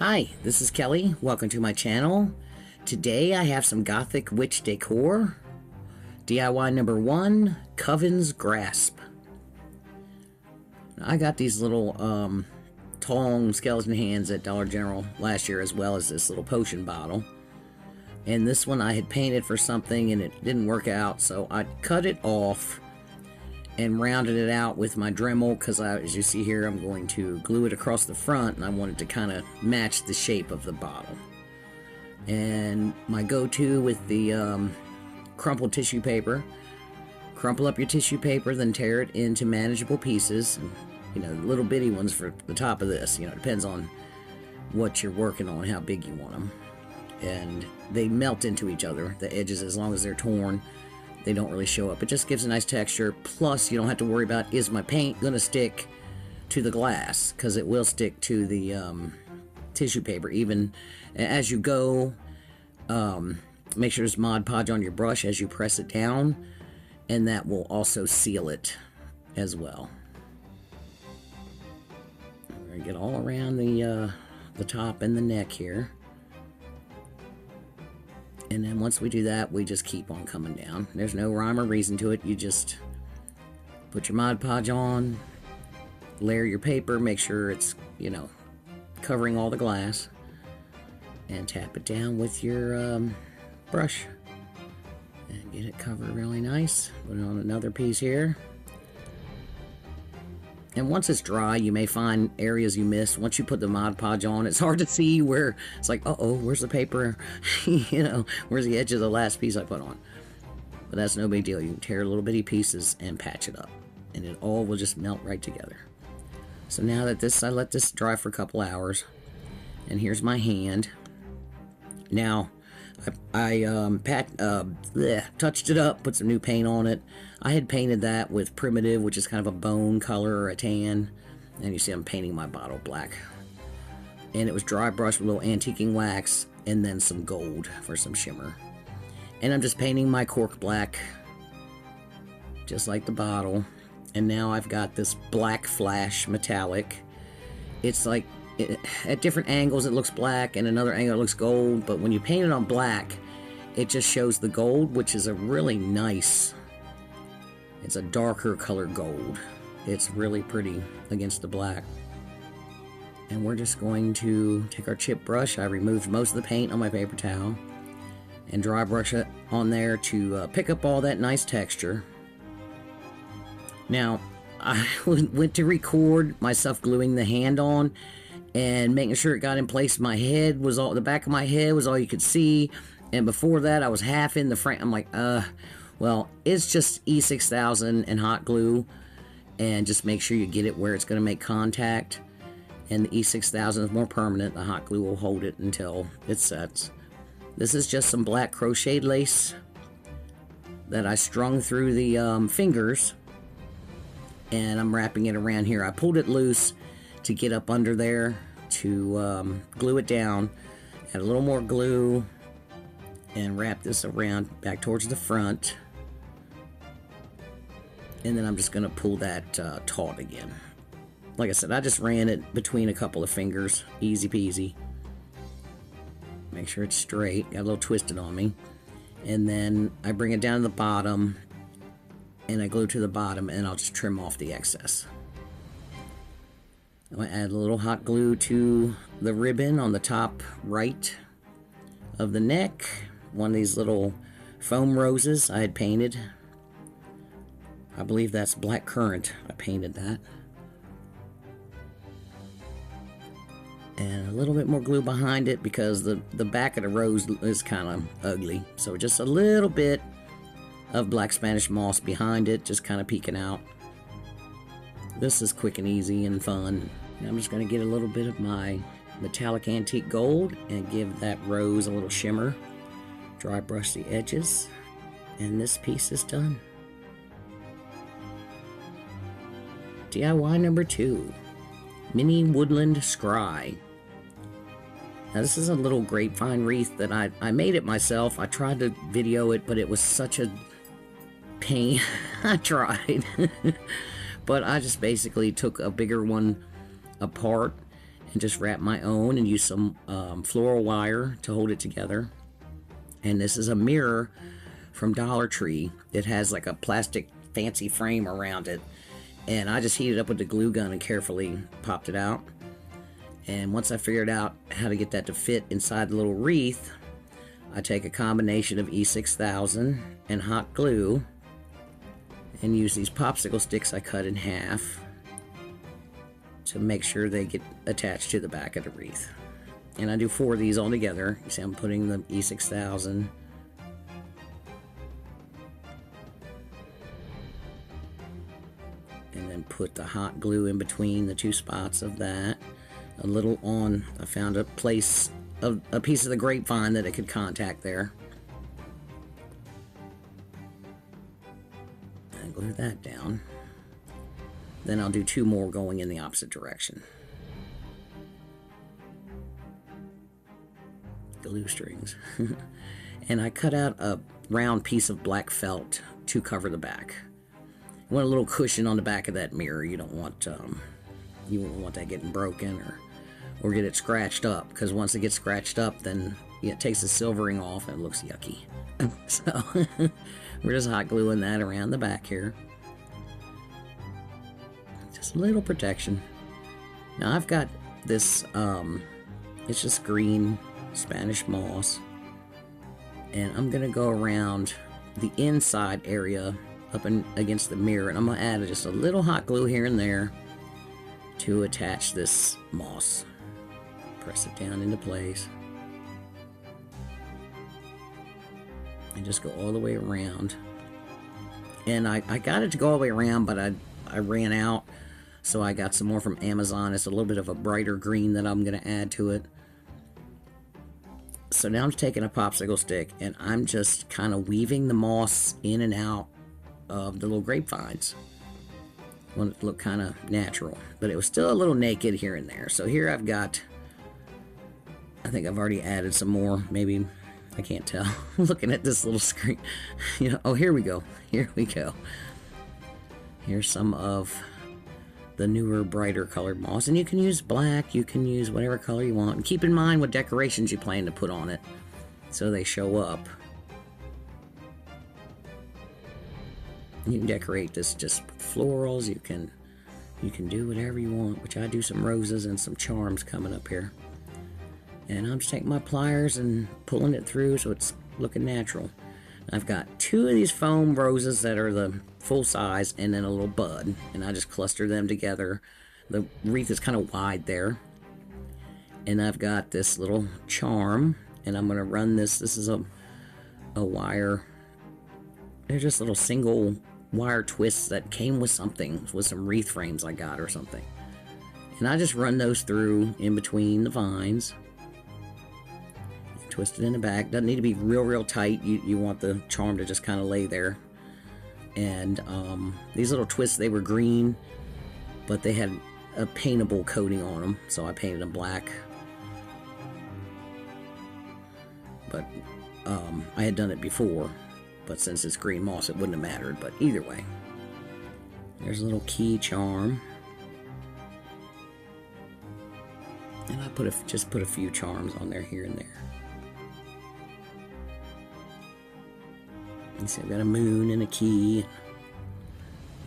Hi, this is Kelly. Welcome to my channel. Today I have some Gothic witch decor. DIY number 1, Coven's Grasp. Now, I got these little tong skeleton hands at Dollar General last year, as well as this little potion bottle. And this one I had painted for something and it didn't work out, so I cut it off and rounded it out with my Dremel, because as you see here, I'm going to glue it across the front, and I wanted to kind of match the shape of the bottle. And my go-to with the crumpled tissue paper, crumple up your tissue paper, then tear it into manageable pieces, and, you know, little bitty ones for the top of this, you know, depends on what you're working on, how big you want them. And they melt into each other, the edges, as long as they're torn. They don't really show up. It just gives a nice texture. Plus, you don't have to worry about, is my paint going to stick to the glass? Because it will stick to the tissue paper. Even as you go, make sure there's Mod Podge on your brush as you press it down. And that will also seal it as well. We're going to get all around the top and the neck here. And then once we do that, we just keep on coming down. There's no rhyme or reason to it. You just put your Mod Podge on, layer your paper, make sure it's, you know, covering all the glass, and tap it down with your brush. And get it covered really nice. Put it on another piece here. And once it's dry, you may find areas you missed. Once you put the Mod Podge on, it's hard to see where it's like, uh-oh, where's the paper? You know, where's the edge of the last piece I put on? But that's no big deal. You can tear little bitty pieces and patch it up, and it all will just melt right together. So now that I let this dry for a couple hours, and here's my hand. Now, I touched it up, put some new paint on it. I had painted that with primitive, which is kind of a bone color or a tan. And you see I'm painting my bottle black. And it was dry brush with a little antiquing wax and then some gold for some shimmer. And I'm just painting my cork black, just like the bottle. And now I've got this black flash metallic. It's like, at different angles it looks black, and another angle it looks gold, but when you paint it on black, it just shows the gold, which is a really nice, it's a darker color gold. It's really pretty against the black. And we're just going to take our chip brush. I removed most of the paint on my paper towel, and dry brush it on there to pick up all that nice texture. Now, I went to record myself gluing the hand on, and making sure it got in place. My head was all, the back of my head was all you could see, and before that I was half in the frame. I'm like, well, it's just E6000 and hot glue, and just make sure you get it where it's going to make contact. And the E6000 is more permanent. The hot glue will hold it until it sets. This is just some black crocheted lace that I strung through the fingers, and I'm wrapping it around here. I pulled it loose to get up under there to glue it down. Add a little more glue and wrap this around back towards the front. And then I'm just going to pull that taut again. Like I said, I just ran it between a couple of fingers. Easy peasy. Make sure it's straight. Got a little twisted on me. And then I bring it down to the bottom, and I glue to the bottom, and I'll just trim off the excess. I'm going to add a little hot glue to the ribbon on the top right of the neck. One of these little foam roses I had painted. I believe that's black currant. I painted that. And a little bit more glue behind it, because the back of the rose is kind of ugly. So just a little bit of black Spanish moss behind it, just kind of peeking out. This is quick and easy and fun. I'm just going to get a little bit of my metallic antique gold and give that rose a little shimmer. Dry brush the edges, and this piece is done. DIY number 2, Mini Woodland Scry. Now this is a little grapevine wreath that I made it myself. I tried to video it, but it was such a pain. I tried. But I just basically took a bigger one apart and just wrap my own and use some floral wire to hold it together. And this is a mirror from Dollar Tree. It has like a plastic fancy frame around it, and I just heated it up with the glue gun and carefully popped it out. And once I figured out how to get that to fit inside the little wreath, I take a combination of E6000 and hot glue and use these popsicle sticks I cut in half to make sure they get attached to the back of the wreath. And I do 4 of these all together. You see I'm putting the E6000 and then put the hot glue in between the 2 spots of that. A little on, I found a piece of the grapevine that it could contact there. And glue that down. Then I'll do 2 more going in the opposite direction. Glue strings. And I cut out a round piece of black felt to cover the back. You want a little cushion on the back of that mirror. You don't want you won't want that getting broken or get it scratched up, because once it gets scratched up, then it takes the silvering off and it looks yucky. So we're just hot gluing that around the back here. Just a little protection. Now I've got this, it's just green Spanish moss, and I'm gonna go around the inside area up against the mirror, and I'm gonna add just a little hot glue here and there to attach this moss. Press it down into place and just go all the way around. And I got it to go all the way around, but I ran out, so I got some more from Amazon. It's a little bit of a brighter green that I'm going to add to it. So now I'm taking a popsicle stick and I'm just kind of weaving the moss in and out of the little grapevines. I want it to look kind of natural, but it was still a little naked here and there. So here I've got, I think I've already added some more, maybe, I can't tell. Looking at this little screen. Oh, here we go. Here we go. Here's some of the newer, brighter colored moss. And you can use black, you can use whatever color you want. And keep in mind what decorations you plan to put on it so they show up. You can decorate this just with florals. You can do whatever you want, which I do some roses and some charms coming up here. And I'm just taking my pliers and pulling it through so it's looking natural. I've got 2 of these foam roses that are the full size, and then a little bud, and I just cluster them together. The wreath is kind of wide there. And I've got this little charm, and I'm going to run this. This is a wire. They're just little single wire twists that came with something, with some wreath frames I got or something. And I just run those through in between the vines. Twist it in the back. Doesn't need to be real tight. You want the charm to just kind of lay there. And these little twists, they were green, but they had a paintable coating on them, so I painted them black. But I had done it before, but since it's green moss, it wouldn't have mattered. But either way, there's a little key charm, and I just put a few charms on there here and there. You see I've got a moon and a key.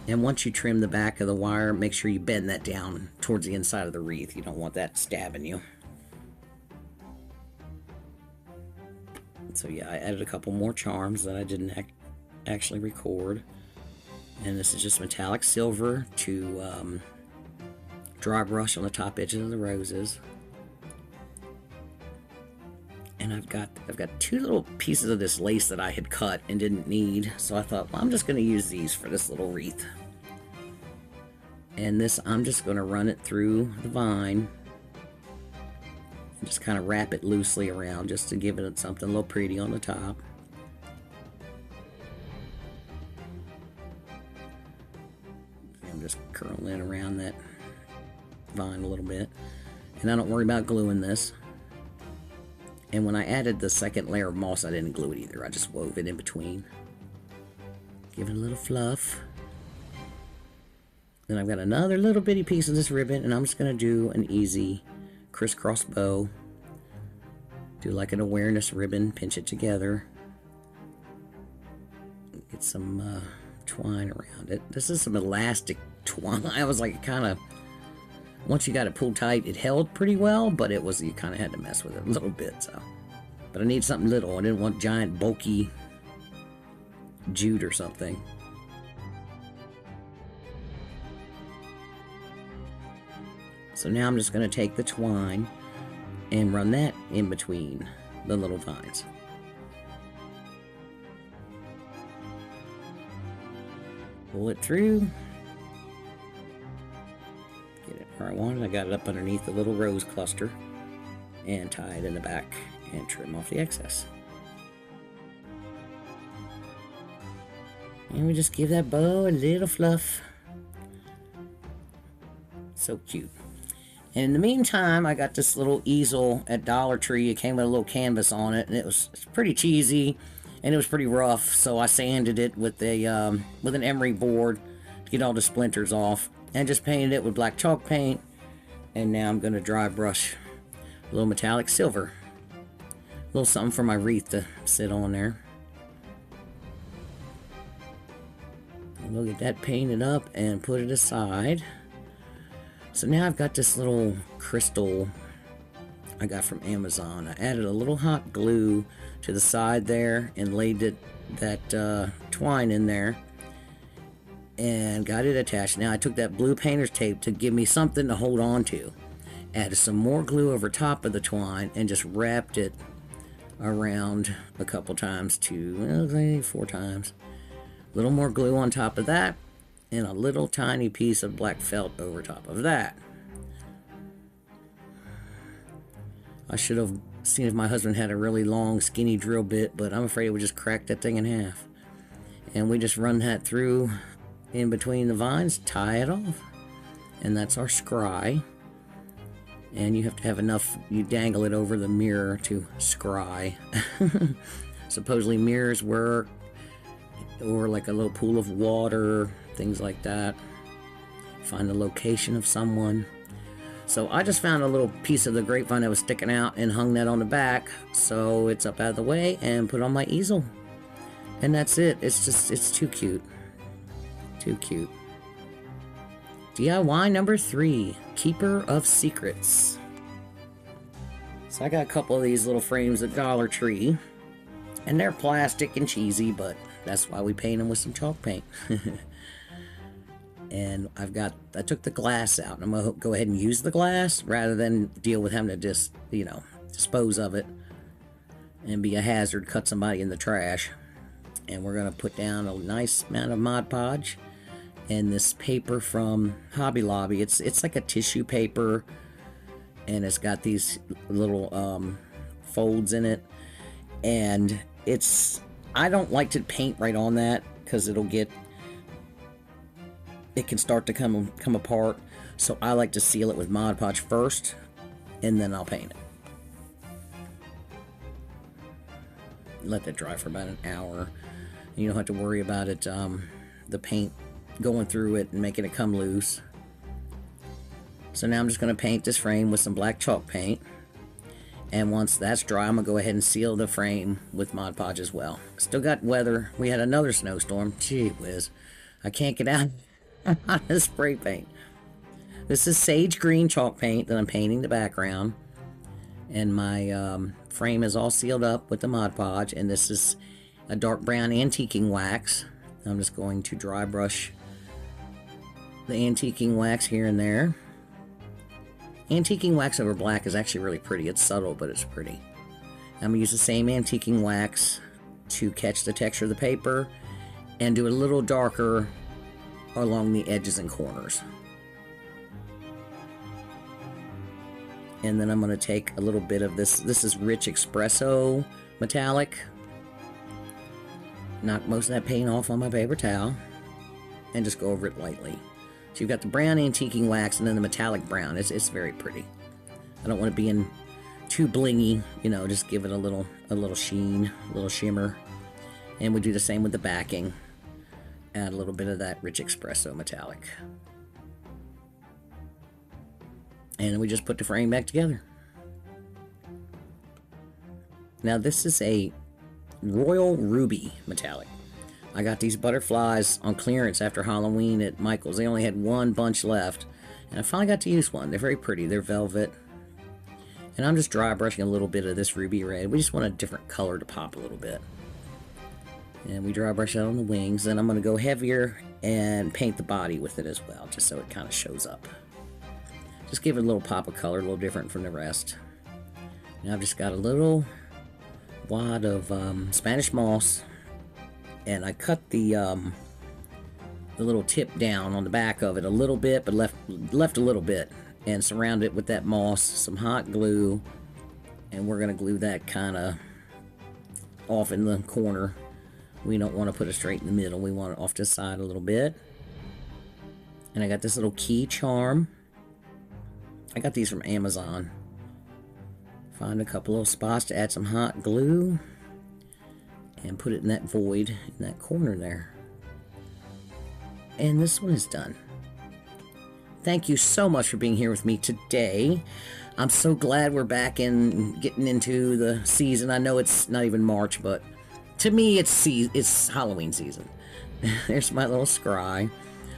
And once you trim the back of the wire, make sure you bend that down towards the inside of the wreath. You don't want that stabbing you. So yeah, I added a couple more charms that I didn't actually record. And this is just metallic silver to dry brush on the top edges of the roses. And I've got 2 little pieces of this lace that I had cut and didn't need, so I thought, well, I'm just going to use these for this little wreath. And this, I'm just going to run it through the vine and just kind of wrap it loosely around just to give it something a little pretty on the top. I'm just curling around that vine a little bit, and I don't worry about gluing this. And when I added the second layer of moss, I didn't glue it either. I just wove it in between. Give it a little fluff. Then I've got another little bitty piece of this ribbon, and I'm just going to do an easy crisscross bow. Do like an awareness ribbon, pinch it together. Get some twine around it. This is some elastic twine. I was like, kind of, once you got it pulled tight, it held pretty well, but it was, you kind of had to mess with it a little bit, so. But I need something little. I didn't want giant, bulky jute or something. So now I'm just going to take the twine and run that in between the little vines. Pull it through. Get it where I want it. I got it up underneath the little rose cluster. And tie it in the back and trim off the excess. And we just give that bow a little fluff. So cute. And in the meantime, I got this little easel at Dollar Tree. It came with a little canvas on it, and it's pretty cheesy, and it was pretty rough. So I sanded it with an emery board to get all the splinters off, and just painted it with black chalk paint. And now I'm going to dry brush a little metallic silver, a little something for my wreath to sit on there. And we'll get that painted up and put it aside. So now I've got this little crystal I got from Amazon. I added a little hot glue to the side there and laid that twine in there and got it attached. Now I took that blue painter's tape to give me something to hold on to. Added some more glue over top of the twine and just wrapped it around a couple times to 4 times. A little more glue on top of that. And a little tiny piece of black felt over top of that. I should have seen if my husband had a really long skinny drill bit, but I'm afraid it would just crack that thing in half. And we just run that through in between the vines, tie it off. And that's our scry. And you have to have enough, you dangle it over the mirror to scry. Supposedly mirrors work, or like a little pool of water, things like that. Find the location of someone. So I just found a little piece of the grapevine that was sticking out and hung that on the back, so it's up out of the way, and put on my easel. And that's it. It's too cute. Too cute. DIY number 3, Keeper of Secrets. So I got a couple of these little frames at Dollar Tree, and they're plastic and cheesy, but that's why we paint them with some chalk paint. And I took the glass out, and I'm gonna go ahead and use the glass rather than deal with having to just, dispose of it and be a hazard, cut somebody in the trash. And we're gonna put down a nice amount of Mod Podge and this paper from Hobby Lobby. It's like a tissue paper, and it's got these little folds in it, and I don't like to paint right on that because it can start to come apart. So I like to seal it with Mod Podge first, and then I'll paint it. Let that dry for about an hour. You don't have to worry about it, the paint going through it and making it come loose. So now I'm just going to paint this frame with some black chalk paint. And once that's dry, I'm going to go ahead and seal the frame with Mod Podge as well. Still got weather. We had another snowstorm. Gee whiz. I can't get out of the spray paint. This is sage green chalk paint that I'm painting the background. And my frame is all sealed up with the Mod Podge. And this is a dark brown antiquing wax. I'm just going to dry brush the antiquing wax here and there. Antiquing wax over black is actually really pretty. It's subtle, but it's pretty. I'm going to use the same antiquing wax to catch the texture of the paper and do it a little darker along the edges and corners. And then I'm going to take a little bit of this. This is rich espresso metallic. Knock most of that paint off on my paper towel and just go over it lightly. So you've got the brown antiquing wax and then the metallic brown. It's very pretty. I don't want it being too blingy, just give it a little sheen, a little shimmer. And we do the same with the backing. Add a little bit of that rich espresso metallic. And we just put the frame back together. Now this is a royal ruby metallic. I got these butterflies on clearance after Halloween at Michael's. They only had one bunch left, and I finally got to use one. They're very pretty. They're velvet. And I'm just dry brushing a little bit of this ruby red. We just want a different color to pop a little bit. And we dry brush out on the wings. Then I'm going to go heavier and paint the body with it as well, just so it kind of shows up. Just give it a little pop of color, a little different from the rest. Now I've just got a little wad of Spanish moss, and I cut the little tip down on the back of it a little bit, but left a little bit, and surround it with that moss, some hot glue, and we're going to glue that kind of off in the corner. We don't want to put it straight in the middle. We want it off to the side a little bit. And I got this little key charm. I got these from Amazon. Find a couple little spots to add some hot glue and put it in that void in that corner there. And this one is done. Thank you so much for being here with me today. I'm so glad we're back in getting into the season. I know it's not even March, but to me it's Halloween season. There's my little Scry.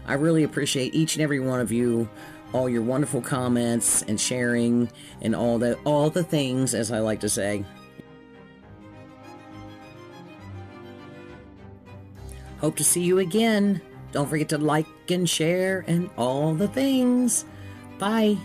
I really appreciate each and every one of you, all your wonderful comments and sharing and all the things, as I like to say. Hope to see you again. Don't forget to like and share and all the things. Bye.